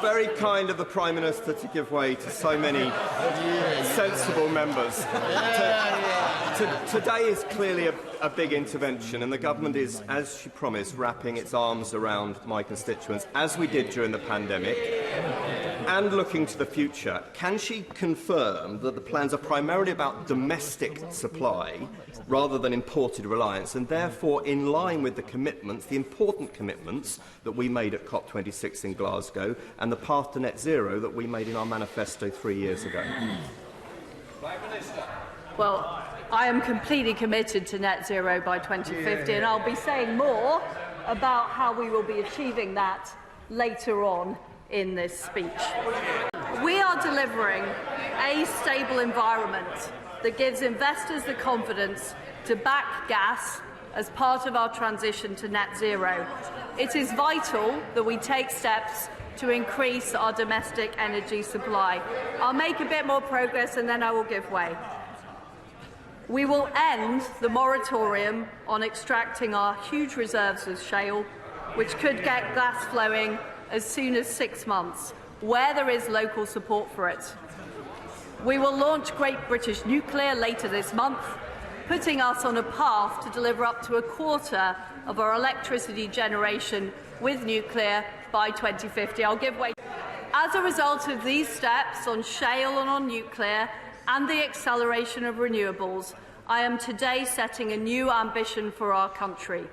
Very kind of the Prime Minister to give way to so many sensible members. Today is clearly a big intervention, and the government is, as she promised, wrapping its arms around my constituents, as we did during the pandemic, and looking to the future. Can she confirm that the plans are primarily about domestic supply rather than imported reliance, and therefore in line with the commitments, the important commitments that we made at COP26 in Glasgow and the path to net zero that we made in our manifesto 3 years ago? Well, I am completely committed to net zero by 2050, and I'll be saying more about how we will be achieving that later on in this speech. We are delivering a stable environment that gives investors the confidence to back gas as part of our transition to net zero. It is vital that we take steps to increase our domestic energy supply. I'll make a bit more progress and then I will give way. We will end the moratorium on extracting our huge reserves of shale, which could get gas flowing as soon as 6 months, where there is local support for it. We will launch Great British Nuclear later this month, putting us on a path to deliver up to a quarter of our electricity generation with nuclear by 2050. I'll give way. As a result of these steps on shale and on nuclear and the acceleration of renewables, I am today setting a new ambition for our country.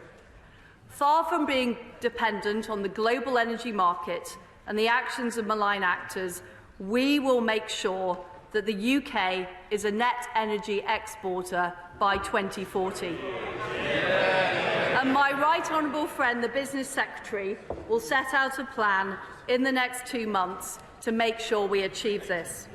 Far from being dependent on the global energy market and the actions of malign actors, we will make sure that the UK is a net energy exporter by 2040. And my right honourable friend, the Business Secretary, will set out a plan in the next 2 months to make sure we achieve this.